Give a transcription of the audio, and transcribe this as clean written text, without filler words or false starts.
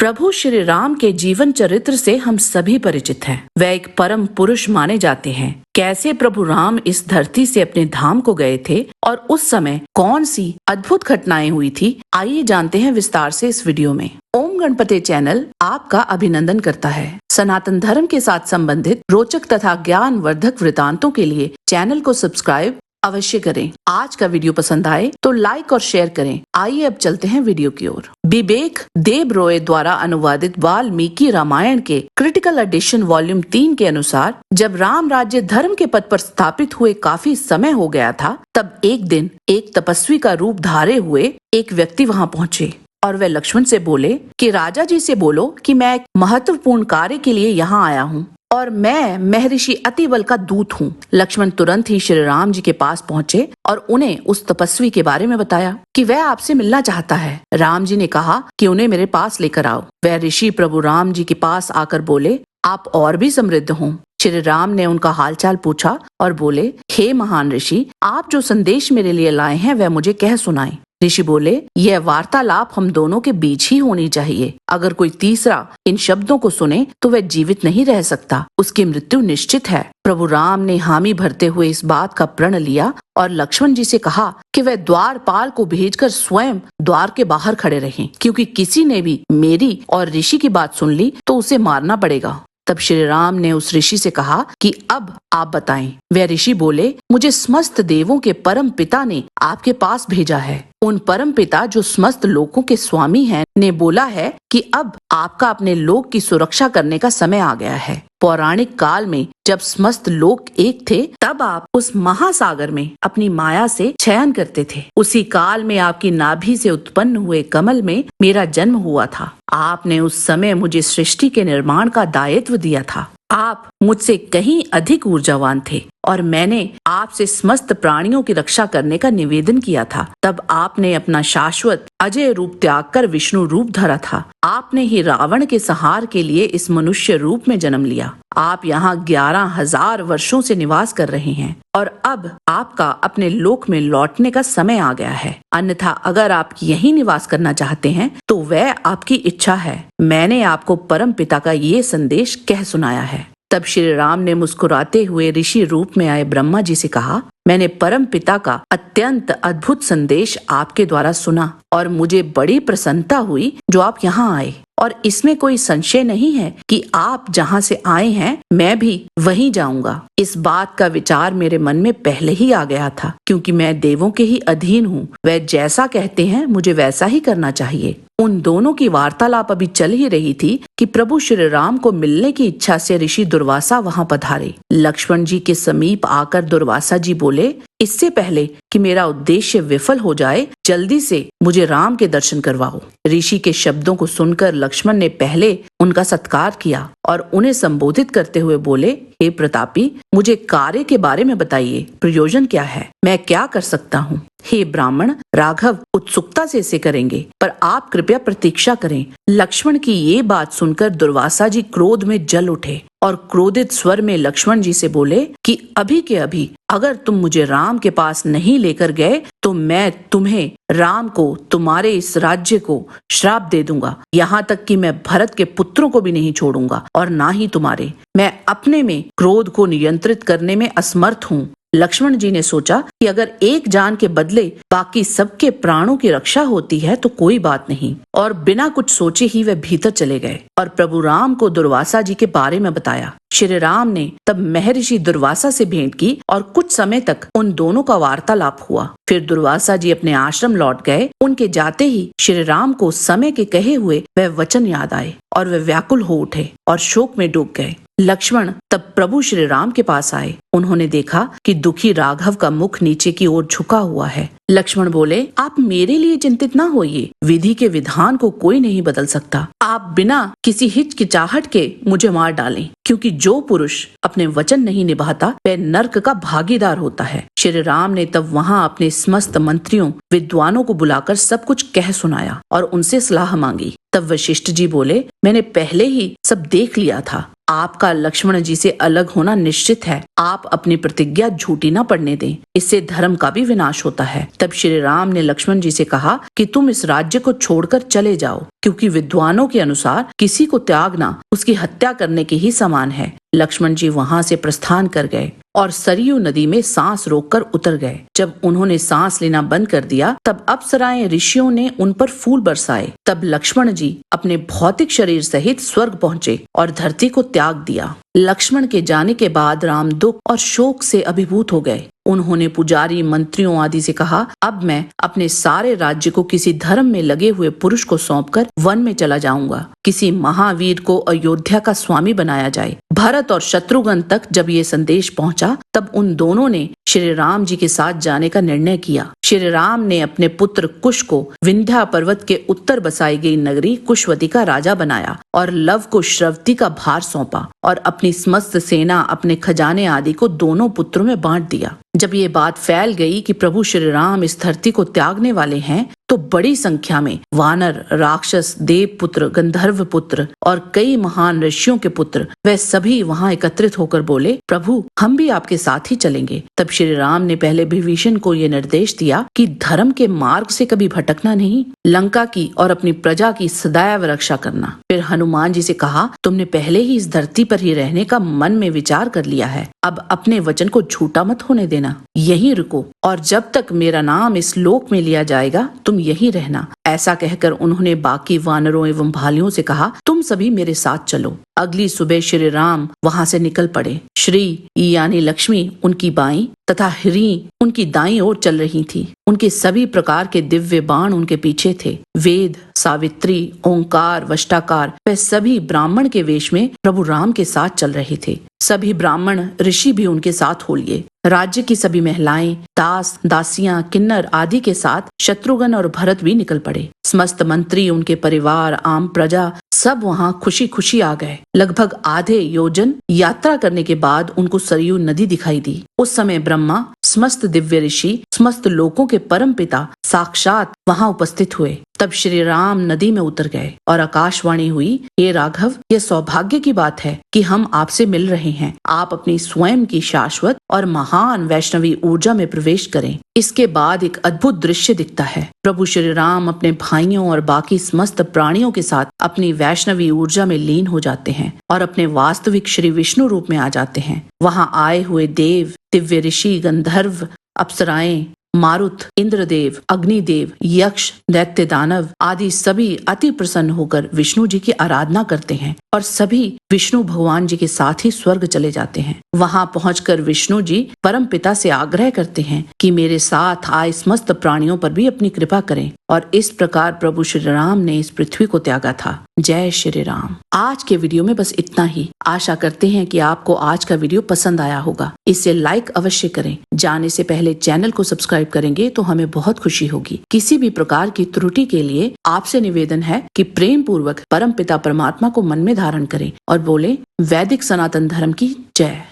प्रभु श्री राम के जीवन चरित्र से हम सभी परिचित हैं। वह एक परम पुरुष माने जाते हैं। कैसे प्रभु राम इस धरती से अपने धाम को गए थे और उस समय कौन सी अद्भुत घटनाएं हुई थी, आइए जानते हैं विस्तार से इस वीडियो में। ओम गणपति चैनल आपका अभिनंदन करता है। सनातन धर्म के साथ संबंधित रोचक तथा ज्ञानवर्धक वृतांतों के लिए चैनल को सब्सक्राइब अवश्य करें। आज का वीडियो पसंद आए तो लाइक और शेयर करें। आइए अब चलते हैं वीडियो की ओर। विवेक देबरॉय द्वारा अनुवादित वाल्मीकि रामायण के क्रिटिकल एडिशन वॉल्यूम 3 के अनुसार जब राम राज्य धर्म के पद पर स्थापित हुए काफी समय हो गया था, तब एक दिन एक तपस्वी का रूप धारे हुए एक व्यक्ति वहां पहुंचे और वे लक्ष्मण से बोले कि राजा जी से बोलो कि मैं एक महत्वपूर्ण कार्य के लिए यहाँ आया हूँ और मैं महर्षि अतिबल का दूत हूँ। लक्ष्मण तुरंत ही श्री राम जी के पास पहुँचे और उन्हें उस तपस्वी के बारे में बताया कि वह आपसे मिलना चाहता है। राम जी ने कहा कि उन्हें मेरे पास लेकर आओ। वह ऋषि प्रभु राम जी के पास आकर बोले, आप और भी समृद्ध हो। श्री राम ने उनका हालचाल पूछा और बोले, हे महान ऋषि, आप जो संदेश मेरे लिए लाए हैं वह मुझे कह सुनाएं। ऋषि बोले, यह वार्तालाप हम दोनों के बीच ही होनी चाहिए। अगर कोई तीसरा इन शब्दों को सुने तो वह जीवित नहीं रह सकता, उसकी मृत्यु निश्चित है। प्रभु राम ने हामी भरते हुए इस बात का प्रण लिया और लक्ष्मण जी से कहा कि वह द्वारपाल को भेजकर स्वयं द्वार के बाहर खड़े रहें, क्योंकि किसी ने भी मेरी और ऋषि की बात सुन ली तो उसे मारना पड़ेगा। तब श्री राम ने उस ऋषि से कहा कि अब आप बताएं। वह ऋषि बोले, मुझे समस्त देवों के परम पिता ने आपके पास भेजा है। उन परम पिता जो समस्त लोकों के स्वामी हैं ने बोला है कि अब आपका अपने लोक की सुरक्षा करने का समय आ गया है। पौराणिक काल में जब समस्त लोक एक थे, तब आप उस महासागर में अपनी माया से शयन करते थे। उसी काल में आपकी नाभि से उत्पन्न हुए कमल में मेरा जन्म हुआ था। आपने उस समय मुझे सृष्टि के निर्माण का दायित्व दिया था। आप मुझसे कहीं अधिक ऊर्जावान थे और मैंने आपसे समस्त प्राणियों की रक्षा करने का निवेदन किया था। तब आपने अपना शाश्वत अजय रूप त्याग कर विष्णु रूप धरा था। आपने ही रावण के संहार के लिए इस मनुष्य रूप में जन्म लिया। आप यहाँ 11,000 वर्षों से निवास कर रहे हैं और अब आपका अपने लोक में लौटने का समय आ गया है। अन्यथा अगर आप यहीं निवास करना चाहते हैं तो वह आपकी इच्छा है। मैंने आपको परम पिता का ये संदेश कह सुनाया है। तब श्री राम ने मुस्कुराते हुए ऋषि रूप में आए ब्रह्मा जी से कहा, मैंने परम पिता का अत्यंत अद्भुत संदेश आपके द्वारा सुना और मुझे बड़ी प्रसन्नता हुई जो आप यहाँ आए। और इसमें कोई संशय नहीं है कि आप जहाँ से आए हैं मैं भी वहीं जाऊंगा। इस बात का विचार मेरे मन में पहले ही आ गया था, क्योंकि मैं देवों के ही अधीन हूँ। वह जैसा कहते हैं मुझे वैसा ही करना चाहिए। उन दोनों की वार्तालाप अभी चल ही रही थी कि प्रभु श्री राम को मिलने की इच्छा से ऋषि दुर्वासा वहां पधारे। लक्ष्मण जी के समीप आकर दुर्वासा जी बोले, इससे पहले कि मेरा उद्देश्य विफल हो जाए, जल्दी से मुझे राम के दर्शन करवाओ। ऋषि के शब्दों को सुनकर लक्ष्मण ने पहले उनका सत्कार किया और उन्हें संबोधित करते हुए बोले, हे प्रतापी, मुझे कार्य के बारे में बताइए। प्रयोजन क्या है? मैं क्या कर सकता हूँ? हे ब्राह्मण, राघव उत्सुकता से इसे करेंगे, पर आप कृपया प्रतीक्षा करें। लक्ष्मण की ये बात सुनकर दुर्वासा जी क्रोध में जल उठे और क्रोधित स्वर में लक्ष्मण जी से बोले कि अभी के अभी अगर तुम मुझे राम के पास नहीं लेकर गए तो मैं तुम्हें, राम को, तुम्हारे इस राज्य को श्राप दे दूंगा। यहाँ तक कि मैं भरत के पुत्रों को भी नहीं छोड़ूंगा और ना ही तुम्हारे। मैं अपने में क्रोध को नियंत्रित करने में असमर्थ हूँ। लक्ष्मण जी ने सोचा कि अगर एक जान के बदले बाकी सबके प्राणों की रक्षा होती है तो कोई बात नहीं, और बिना कुछ सोचे ही वे भीतर चले गए और प्रभु राम को दुर्वासा जी के बारे में बताया। श्री राम ने तब महर्षि दुर्वासा से भेंट की और कुछ समय तक उन दोनों का वार्तालाप हुआ। फिर दुर्वासा जी अपने आश्रम लौट गए। उनके जाते ही श्री राम को समय के कहे हुए वह वचन याद आए और वे व्याकुल हो उठे और शोक में डूब गए। लक्ष्मण तब प्रभु श्री राम के पास आए। उन्होंने देखा कि दुखी राघव का मुख नीचे की ओर झुका हुआ है। लक्ष्मण बोले, आप मेरे लिए चिंतित ना होइए। विधि के विधान को कोई नहीं बदल सकता। आप बिना किसी हिचकिचाहट के मुझे मार डालें, क्योंकि जो पुरुष अपने वचन नहीं निभाता वह नरक का भागीदार होता है। श्री राम ने तब वहाँ अपने समस्त मंत्रियों, विद्वानों को बुलाकर सब कुछ कह सुनाया और उनसे सलाह मांगी। तब वशिष्ठ जी बोले, मैंने पहले ही सब देख लिया था। आपका लक्ष्मण जी से अलग होना निश्चित है। आप अपनी प्रतिज्ञा झूठी न पड़ने दें, इससे धर्म का भी विनाश होता है। तब श्री राम ने लक्ष्मण जी से कहा कि तुम इस राज्य को छोड़कर चले जाओ, क्योंकि विद्वानों के अनुसार किसी को त्यागना उसकी हत्या करने के ही समान है। लक्ष्मण जी वहां से प्रस्थान कर गए और सरयू नदी में सांस रोककर उतर गए। जब उन्होंने सांस लेना बंद कर दिया, तब अप्सराएं ऋषियों ने उन पर फूल बरसाए। तब लक्ष्मण जी अपने भौतिक शरीर सहित स्वर्ग पहुँचे और धरती को त्याग दिया। लक्ष्मण के जाने के बाद राम दुख और शोक से अभिभूत हो गए। उन्होंने पुजारी, मंत्रियों आदि से कहा, अब मैं अपने सारे राज्य को किसी धर्म में लगे हुए पुरुष को सौंपकर वन में चला जाऊंगा। किसी महावीर को अयोध्या का स्वामी बनाया जाए। भरत और शत्रुघ्न तक जब ये संदेश पहुंचा, तब उन दोनों ने श्री राम जी के साथ जाने का निर्णय किया। श्री राम ने अपने पुत्र कुश को विंध्या पर्वत के उत्तर बसाई गई नगरी कुशवती का राजा बनाया और लव को श्रवती का भार सौंपा और अपनी समस्त सेना, अपने खजाने आदि को दोनों पुत्रों में बांट दिया। जब ये बात फैल गई कि प्रभु श्री राम इस धरती को त्यागने वाले हैं, तो बड़ी संख्या में वानर, राक्षस, देव पुत्र, गंधर्व पुत्र और कई महान ऋषियों के पुत्र वे सभी वहां एकत्रित होकर बोले, प्रभु हम भी आपके साथ ही चलेंगे। तब श्री राम ने पहले विभीषण को ये निर्देश दिया कि धर्म के मार्ग से कभी भटकना नहीं, लंका की और अपनी प्रजा की सदैव रक्षा करना। फिर हनुमान जी से कहा, तुमने पहले ही इस धरती पर ही रहने का मन में विचार कर लिया है, अब अपने वचन को झूठा मत होने देना, यहीं रुको और जब तक मेरा नाम इस लोक में लिया जाएगा तुम यहीं रहना। ऐसा कहकर उन्होंने बाकी वानरों एवं भालियों से कहा, तुम सभी मेरे साथ चलो। अगली सुबह श्री राम वहां से निकल पड़े। श्री यानी लक्ष्मी उनकी बाईं तथा ह्री उनकी दाईं ओर चल रही थी। उनके सभी प्रकार के दिव्य बाण उनके पीछे थे। वेद, सावित्री, ओंकार, वष्टाकार वे सभी ब्राह्मण के वेश में प्रभु राम के साथ चल रहे थे। सभी ब्राह्मण ऋषि भी उनके साथ हो लिए। राज्य की सभी महिलाएं, दास, दासियां, किन्नर आदि के साथ शत्रुघ्न और भरत भी निकल पड़े। समस्त मंत्री, उनके परिवार, आम प्रजा सब वहां खुशी खुशी आ गए। लगभग आधे योजन यात्रा करने के बाद उनको सरयू नदी दिखाई दी। उस समय ब्रह्मा, समस्त दिव्य ऋषि, समस्त लोकों के परम पिता साक्षात वहां उपस्थित हुए। तब श्री राम नदी में उतर गए और आकाशवाणी हुई, हे राघव, यह सौभाग्य की बात है कि हम आपसे मिल रहे हैं। आप अपनी स्वयं की शाश्वत और महान वैष्णवी ऊर्जा में प्रवेश करें। इसके बाद एक अद्भुत दृश्य दिखता है। प्रभु श्री राम अपने भाइयों और बाकी समस्त प्राणियों के साथ अपनी वैष्णवी ऊर्जा में लीन हो जाते हैं और अपने वास्तविक श्री विष्णु रूप में आ जाते हैं। वहां आए हुए देव, दिव्य ऋषि, गंधर्व, अप्सराएं, मारुत, इंद्रदेव, अग्निदेव, यक्ष, दैत्य, दानव आदि सभी अति प्रसन्न होकर विष्णु जी की आराधना करते हैं और सभी विष्णु भगवान जी के साथ ही स्वर्ग चले जाते हैं। वहां पहुंचकर विष्णु जी परम पिता से आग्रह करते हैं कि मेरे साथ आए समस्त प्राणियों पर भी अपनी कृपा करें और इस प्रकार प्रभु श्री राम ने इस पृथ्वी को त्यागा था। जय श्री राम। आज के वीडियो में बस इतना ही। आशा करते हैं कि आपको आज का वीडियो पसंद आया होगा। इसे लाइक अवश्य करें। जाने से पहले चैनल को सब्सक्राइब करेंगे तो हमें बहुत खुशी होगी। किसी भी प्रकार की त्रुटि के लिए आपसे निवेदन है कि प्रेम पूर्वक परम पिता परमात्मा को मन में धारण करें और बोले, वैदिक सनातन धर्म की जय।